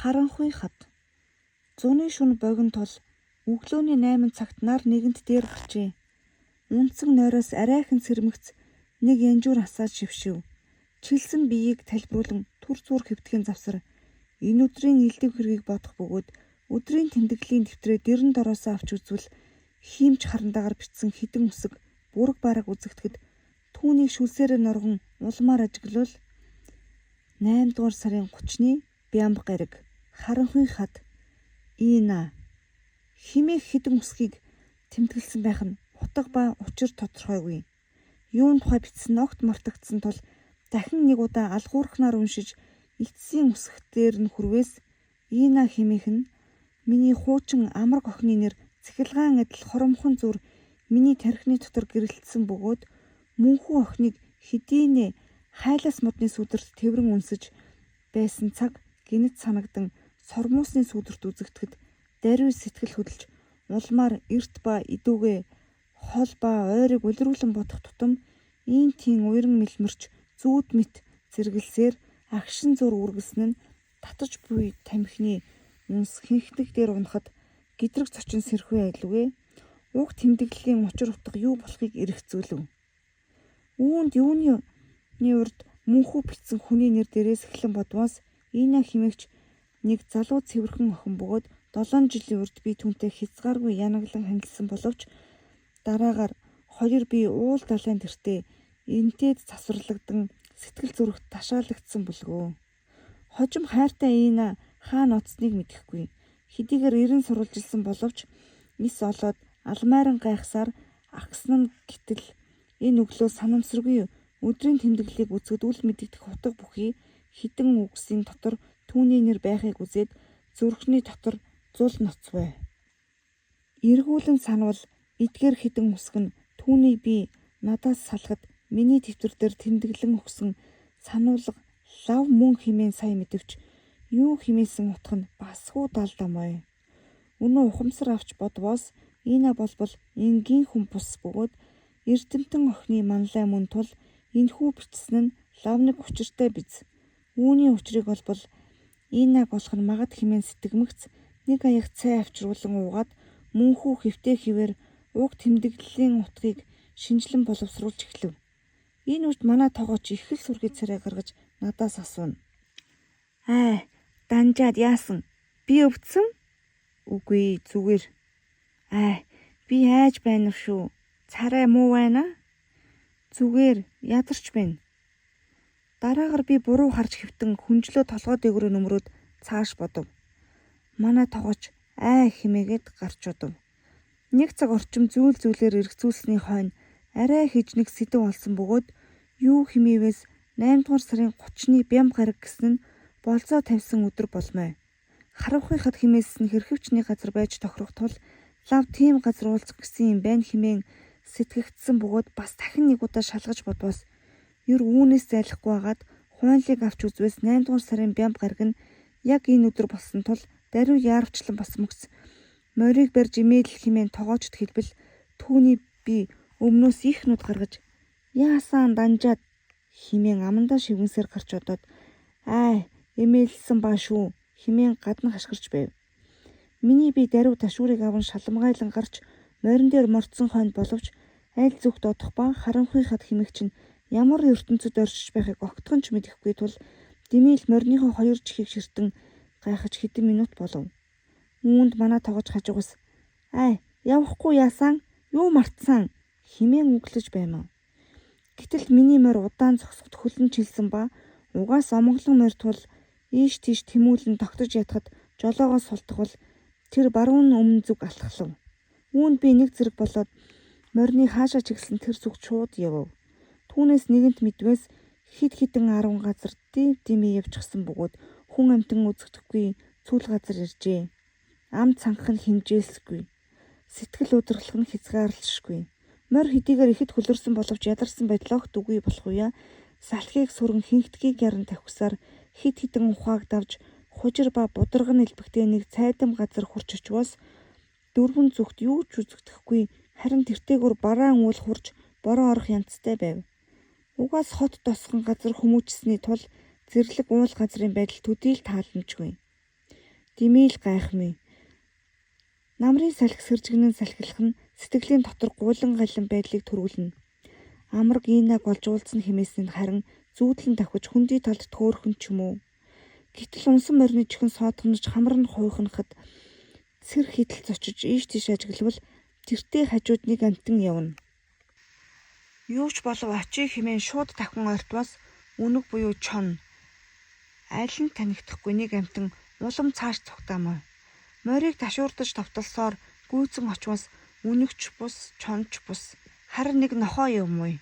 Харанхуй хот. Зуны шөнө богино тул өглөөний 8 цагт нар нэгэнт дээр гарчээ. Унтсан нойроос арайхан сэрмэгц нэг янжуур асаад шившив. Чилсэн биеийг тайлбруулан түр зуур хэвтгэн завсар. Энэ өдрийн элдв хэргийг бодох бөгөөд өдрийн тэмдэглэлийн дэвтрээ дэрэн дороосоо авч үзвэл хиймч харандаагаар бичсэн хідэн үсэг бүрэг бараг үзэгдэхэд түүнийг шүлсээрээ норгон улмаар ажиглал 8 дугаар сарын 30-ны Бямб гараг харанхуй хад Ина химээх хідэн үсгийг тэмдэглэсэн байх нь утга ба учир тодорхойгүй. Юун тухай бичсэн огт мартагдсан тул дахин нэг удаа алгуурхнаар уншиж эцсийн үсгээр нь хүрвээс Ина химээх нь миний хуучин амраг охины нэр цахилгаан адил хоромхон зүр миний тархины дотор гэрэлтсэн бөгөөд мөнхүү охиныг хэдийнэ хайлаас модны сүдэрт тэврэн үнсэж байсан цаг гинэт санагдан сормуусны сүдэрт үзэгдэхэд даруй сэтгэл хөдлөж улмаар эрт ба идүүгээ хол ба ойрыг улируулан бодох тутам ийн тийн уйран мэлмэрч зүүд мэт зэрэглсээр агшин зур үргэлсэн нь татаж буй тамхины үнс хинхдэг дээр унахад гидрэг цочин сэрхүү айлгүй уг тэмдэглэлийн учир утга юу болохыг эргэцүүлв. Үүнд юуны урд мөнхүү бичсэн хүний нэр дээрээс эхлэн бодвоос Ина химэгч нэг залуу цэвэрхэн охин бөгөөд 7 жилийн урд би түүнтэй хязгааргүй янаглан хандсан боловч дараагаар хоёр би уул далайн тэртээ энтэд засварлагдан сэтгэл зүрхт ташаалагдсан бүлгөө. Хожим хайртай Ина хаана оцсныг мэдэхгүй. Хэдийгээр эрен сурвалжилсан боловч ис олоод алмайран гайхсаар агсан нь гэтэл энэ өглөө санамсаргүй өдрийн тэмдэглэлийг үзэхэд үл мэдэгдэх утга бүхий хідэн үгсийн дотор түүний нэр байхыг үзээд зүрхний дотор зул ноцвэ. Эргүүлэн санавал эдгээр хідэн үсэг нь түүний би надаас салахад миний дэвтэр дээр тэмдэглэн өгсөн сануулга лав мөн химэн сайн мэдвч юу химээсэн утга нь басгүй далдамой. Өнөө ухамсар авч бодвоос Ина болбол энгийн хүн бус бөгөөд эрдэмтэн охины манлай мөн тул энэхүү бичсэн нь лавныг учиртай биз. Үүний учрыг болбол Инаг болох нь магад химэн сэтгэмэгц нэг аяг цай авчруулан уугаад мөнхүү хөвтэй хിവэр уг тэмдэглэлийн утгыг шинжлэн боловсруулж эхлэв. Энэ үед манай тоогооч их л сүргий царай гаргаж надаас асууна. Данжаад яасан? Би өвдсөн? Үгүй зүгээр. Би айж байна шүү. Царай муу байна? Зүгээр ядарч байна. Дараагаар би буруу харж хэвтэн хүнжлөө толгой дээгүүрээ нөмрөөд цааш бодов. Манай тоогооч химээгээд гарч одов. Нэг цаг орчим зүйлээр эргцүүлсний хойно арай хижнэг сэдв олсон бөгөөд юу химээвээс 8 дугаар сарын 30-ны Бямб гараг гэсэн нь болзоо тавьсан өдөр болмой. Харанхуй хад химээсэн хэрхэвчний газар байж тохирох тул лав тийм газар уулзах гэсэн юм байна химэн сэтгэгдсэн бөгөөд бас дахин нэг удаа шалгаж бодвоос ер үүнээс зайлахгүй хагаад хуанлыг авч үзвээс 8 дугаар сарын Бямб гараг нь яг энэ өдөр болсон тул даруй яарвчлан бас мөгс морийг барьж имэйл химэн тоогоочд хэлбэл түүний би өмнөөс их нүд гаргаж яасан данжаад химэн амандаа шивгэнсээр гарч одоод имэйлсэн ба шүү химэн гадна хашгирч байв. Миний би даруй ташуурыг аван шалмгайлан гарч морин дээр мордсон хойно боловч аль зүгт одох ба харанхуй хад химэгч нь ямар ертөнцид оршиж байхыг огтхон ч мэдэхгүй тул дэмийл мориныхоо 2 чихийг ширтэн гайхаж хэдэн минут болов. Үүнд манай тоогооч хажуугаас явахгүй яасан? Юу мартсан? Химэн үглэж баймаа. Гэтэл миний морь удаан зогсоход хөлн чилсэн ба угаас омглон морь тул ийш тийш тэмүүлэн тогтож ятхад жолоогоос султгал тэр баруун өмнө зүг алтхлав. Үүнд би нэг зэрэг болоод морины хаашаа чигсэн тэр зүгт шууд явв. Түүнээс нэгэнт мэдвээс хид хідэн 10 газар дими явчихсан бөгөөд хүн амтан үзэгдэхгүй цүл газар иржээ. Ам цанх нь хэмжээлсгүй. Сэтгэл удирдлах нь хязгаарлалшгүй. Морь хэдийгээр ихэд хөлөрсөн боловч ядарсан байдал огт үгүй болох үе салхийг сүрэн хинхтгийг яран тавхисаар хид хідэн ухааг давж хужир ба бударган элбэгтэй нэг цайдам газар хурч очвоос дөрвөн зүгт юу ч үзэгдэхгүй харин тэртэйгүр бараан уул хурж бороо орох янзтай байв. Угаас хот тосгон газар хүмүүжсэний тул зэрлэг уул газрын байдал төдий л тааламжгүй. Димэйл гайхмын. Намрын салхи сэржигнэн салхилах нь сэтгэлийн дотор гуулан галан байдлыг төрүүлнэ. Амраг Инаг олж уулзна хэмээсэнд харин зүүдлэн давхиж хөндий талд төөрхөн ч юм уу. Гэтэл унсан морины чихэн соодгонож хамар нь хуйхнахад сэр хидэлц очиж ийш тийш ажиглавал тэртээ хажууд нэг амтан явна. Юу ч болов очие хэмээн шууд дахин ойртвас үнэг буюу чон. Аль нь танигдахгүй нэг амтан улам цааш цугтаамай. Морийг ташуурдаж товтолсоор гүйцэн очвос үнэгч бус, чонч бус. Харин нэг нохоо юм уу?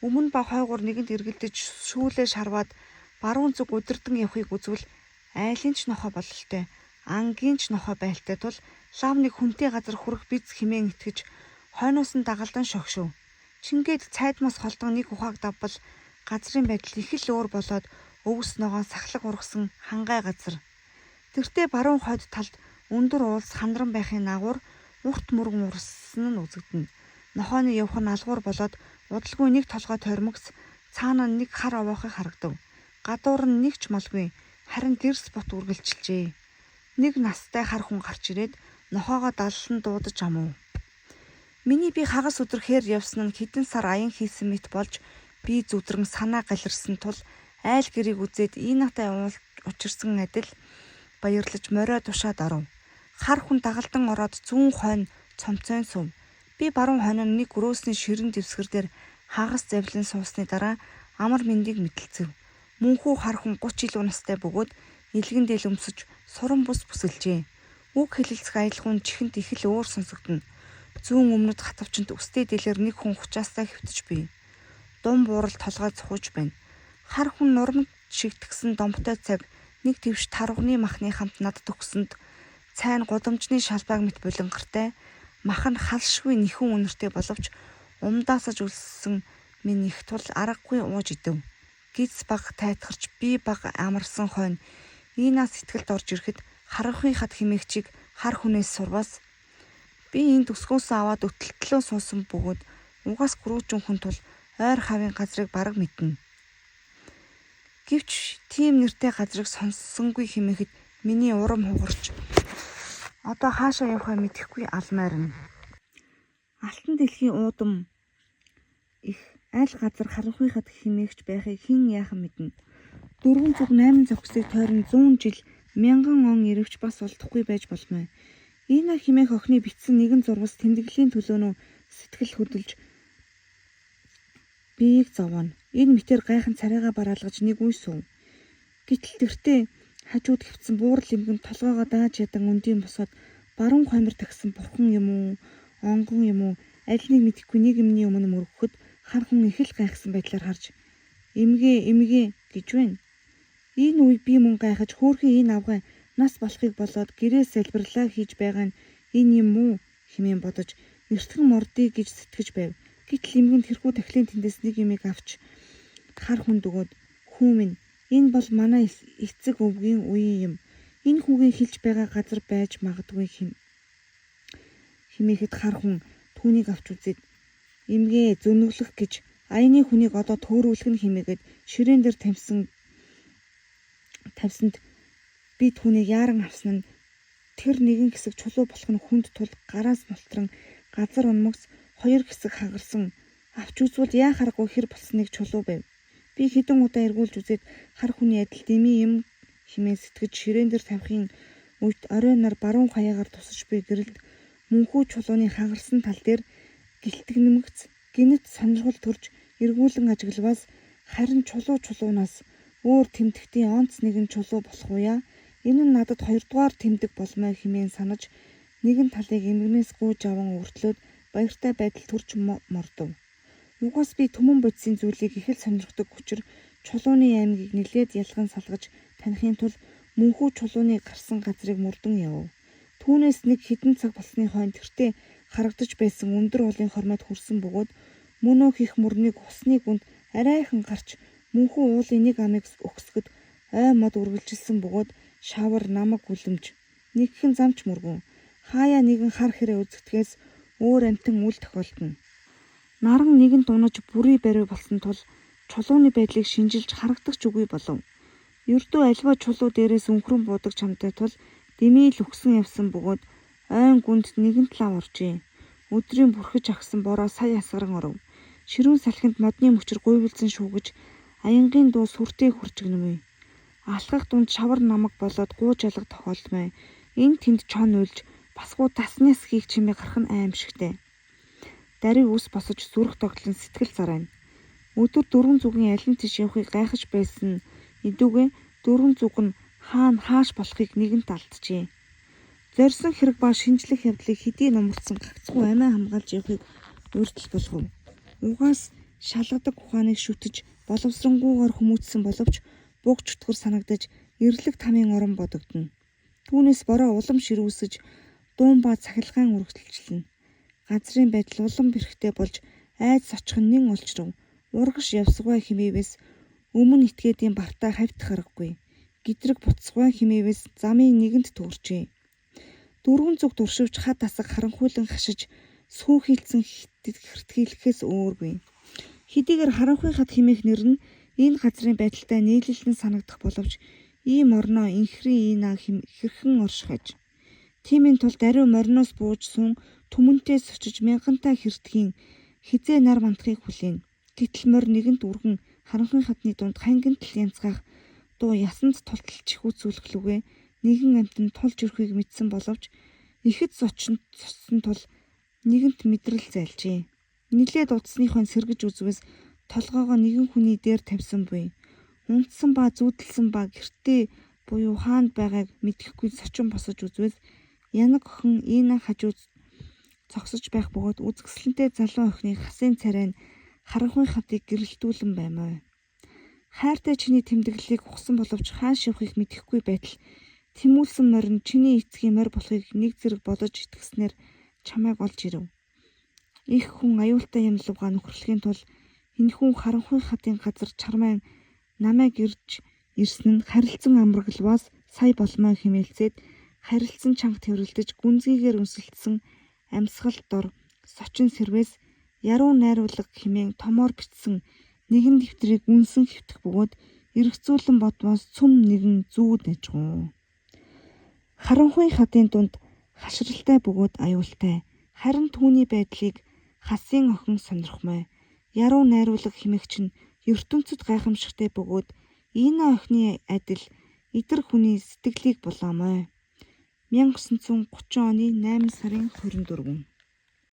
Өмнө ба хойгуур нэгэнд эргэлдэж шүүлээ шарваад баруун зүг удирдан явахыг үзвэл айлын ч нохоо бололтой, ангийн ч нохоо байлтай тул лав нэг хүнтэй газар хүрэх биз хэмээн итгэж хойноос нь дагалдан шогшив. Чингээд цайдмаас холдон нэг ухааг давбал газрын байдал их л өөр болоод өвс ногоо сахлаг ургасан хангай газар. Тэртээ баруун хойд талд өндөр уулс хандран байхын нагуур урт мөргөн урссан нь үзэгдэнэ. Нохооны явх нь алгуур болоод удалгүй нэг толгой тойрмогц цаана нэг хар овоохыг харагдав. Гадуур нь нэг ч молгүй харин гэрс бот үргэлжилжээ. Нэг настай хар хүн гарч ирээд нохоогоо даллан дуудаж амав. Миний би хагас өдөр хээр явсан нь хэдэн сар аян хийсэн мэт болж би зүдрэн санаа галирсан тул айл гэрийг үзээд Инагтай учирсан адил баярлаж морио тушаад оров. Хар хүн дагалдан ороод зүүн хойно цомцойн сув. Би баруун хойно нэг өрөөсний ширэн дэвсгэр дээр хагас завлин суусны дараа амар мэндийг мэдлцэв. Мөнхүү хар хүн 30 илүү настай бөгөөд илгэн дээл өмсөж суран бус бүсэлжээ. Үг хэлэлцэх аялгуун чихэнд их л өөр сонсогдно. Зүүн өмнөд хатавчанд өстэй дээлэр нэг хүн хучаастай хөвтөж бий. Дум буурал толгой цухууж байна. Хар хүн нурмд шигтгсэн домтой цаг нэг твш тарвны махны хамт надад өгсөнд цайн гудамжны шалбааг мэт булангартай мах нь халшгүй нэхэн үнэртэй боловч умдаасаж үлссэн минь их тул аргагүй ууж идэв. Гиз баг тайтгарч би баг амарсан хойно Инаас сэтгэлд орж ирэхэд харгахын хад химээгчийг хар хүнээс сурвас. Би энэ төсгөөсөө аваад өтөлтлөө суусан бөгөөд угаас гүрүүжин хүн тул ойр хавийн газрыг бараг мэднэ. Гэвч тийм нэртэй газрыг сонссонгүй хэмээхэд миний урам хугарч одоо хаашаа явахаа мэдэхгүй алмаар нь. Алтан дэлхийн уудам их аль газар харанхуй хад хэмээгч байхыг хэн яахан мэднэ. 4 зүг 8 зохисыг тойрон 100 жил 1000 он ирвч бас олдохгүй байж болмой. Инаг хэмээх охины бичсэн нэгэн зурвас тэмдэглэлийн төлөөнөө сэтгэл хөдөлж биеийг зовоно. Энэ мэтэр гайхан царайгаа бараалгаж нэг үе сув. Гэтэл тэртээ хажууд хөвцөн буурал эмгэн толгоогоо дааж ядан өндийн босоод баруун хоймор тагсан бурхан юм уу, онгон юм уу, аль нэг мэдэхгүй нэг юмны өмнө мөргөхөд хар хүн их л гайхсан байдлаар харж эмгээ гэж байна. Энэ үе би мөн гайхаж хөөрхөн энэ авгай нас болохыг болоод гэрээ салбирлаа хийж байгаа нь энэ юм уу хэмээн бодож эртхэн мордыг гэж сэтгэж байв. Гэтэл эмгэн тэрхүү тахлын тэндээс нэг юмыг авч хар хүнд өгөөд хүү минь энэ бол манай эцэг өвгийн үеийн юм. Энэ хүүгийн хэлж байгаа газар байж магадгүй хэмээхэд хар хүн түүнийг авч үзээд эмгээ зөнөглөх гэж аяны хүнийг одоо төөрүүлэх нь хэмээгээд ширээн дээр тавьсанд би түүнийг яаран авсан нь тэр нэгэн хэсэг чулуу болох нь хүнд тул гараас мултран газар унмагс 2 хэсэг хагарсан авч үзвэл яахааргүй хэр болсныг чулуу байв. Би хэдэн удаа эргүүлж үзээд хар хүний адил дэмий юм хэмээн сэтгэж ширээн дээр тавихын үед оройноор баруун хаягаар тусаж буй гэрэлд мөнхүү чулууны хагарсан тал дээр гэлтгнэмэгц гинэт сонирхол төрж эргүүлэн ажиглаваас харин чулуунаас өөр тэмдэгтийн онц нэгэн чулуу болох уя. Энэ нь надад 2 дугаар тэмдэг болмой хэмээн санаж нэгэн талыг эмгэнээс гүйж аван өртлөөд баяртай байдал төрж мордов. Угаас би түмэн бодисын зүйлийг их л сонирхдаг хүчээр чулууны аймгийг нэлээд ялган салгаж танихын тулд мөнхүү чулууны гарсан газрыг мөрдөн явв. Түүнээс нэг хэдэн цаг болсны хойно тэртээ харагдаж байсан өндөр уулын хормойд хүрсэн бөгөөд мөнөөх их мөрнийг усны гүнд арайхан гарч мөнхүү уулын нэг амыг өгсгöd ой мод үргэлжилсэн бөгөөд шавар намаг үлэмж нэгхэн замч мөргөн хаяа нэгэн хар хэрэг үзэгдэхээс өөр амтан үл тохиолдно. Наран нэгэн дунаж бүрий барив болсон тул чулууны байдлыг шинжилж харагдах ч үгүй болов. Ердөө альва чулуу дээрээс өнхрөн буудаг чамтай тул Дэмийл өгсөн явсан бөгөөд ойн гүнд нэгэн талаа уржээ. Өдрийн бүрхэж агсан бороо сая асгаран оров. Ширүүн салхинд модны мөчөр гуйвалзан шүүгэж аянгийн дуу сүртэй хурчигнэмүй. Алхах дунд шавар намаг болоод гууж алга тохиолдмай. Энд тэнд чон уйлж басгуу тасны эсхийг чимээ гарах нь аимшигтэй. Дарыг ус босож зүрх тогтлон сэтгэл зарайна. Өдөр дөрвөн зүгийн аль нь тийш явахыг гайхаж байсан идүүгээ дөрвөн зүг нь хаана хааш болохыг нэгэнт алджээ. Зорьсон хэрэг ба шинжлэх явдлыг хэдий номлосон гагцхүү амиа хамгаалж явахыг урьдчил болгов. Угаас шалгадаг ухааныг шүтэж боловсронгүйгээр хүмүүжсэн боловч буг чөтгөр санагдаж эрлэг тамийн орон бодогдно. Түүнээс бороо улам ширүүсэж дуун ба цахилгаан үргэлжилнэ. Газрын байдал улам бэрхтээ болж айц очих нь нэн олчров. Ургаш явсгай хэмээвээс өмнө итгээдийн бартаа хавьдах аргагүй. Гидрэг буцсгай хэмээвээс замын нэгэнд төөрчээ. Дөрвөн зүг туршивч хад асаг харанхуйлан хашиж сүүхийлсэн хэртгийлэхээс өөргүй. Хэдийгээр харанхуй хад хэмээх нэр нь энэ газрын байдалтай нийлэлэн санагдах боловч ийм орноо инхрийн ийна хэрхэн оршихаж. Тиймийн тулд ариун мориноос бууж сун түмэнтээс очиж мянгантай хэртгийн хизээ нар мандахыг хүлээн. Гэтэл морь нэгэнт үргэн харанхуй хадны дунд хангинт л янзгаах дуу ясанд тулталж чихүүцүүлэхлүгэ нэгэн амтнд тулж өрөхийг мэдсэн боловч ихэд зочсон тул нэгэнт мэдрэл зайлжээ. Нилээд удсныхоо сэргэж үзвээс толгоогоо нэгэн хүний дээр тавьсан буй. Унтсан ба зүүдэлсэн ба гэртээ буюу хаанд байгааг мэдэхгүй сочин босож үзвээс янаг охин ийна хажуу зогсож байх бөгөөд үзэсгэлэнтэй залуу охины хасын царай нь харанхуй хадыг гэрэлтүүлэн баймаа. Хайртай чиний тэмдэглэлийг ухсан боловч хааш явахыг мэдэхгүй байтал тэмүүлсэн морин чиний эцгийн морь болохыг нэг зэрэг бодож итгэснээр чамайг олж ирэв. Их хүн аюултай ямлууга нөхрөлхийн тул энэхүү харанхуй хадын газар чармайн намайг ирж ирсэн нь харилцан амрагалваас сая болмоо хэмээлцээд харилцан чанга тэрвэрлдэж гүнзгийгээр өнсөлдсөн амьсгал дор сочин сэрвээс яруу найруулга хэмээн томоор бичсэн нэгэн дэвтрийг үнсэн хэвтэх бөгөөд эргцүүлэн бодвоос цөм нэгэн зүүд нажгуу. Харанхуй хадын дунд хашралтай бөгөөд аюултай. Харин түүний байдлыг хасын охин сонирхмой. Яруу найруулга хэмээх чинь ертөнцид гайхамшигтай бөгөөд ийна охины адил идэр хүний сэтгэлийг булаамай. 1930 оны 8 сарын 24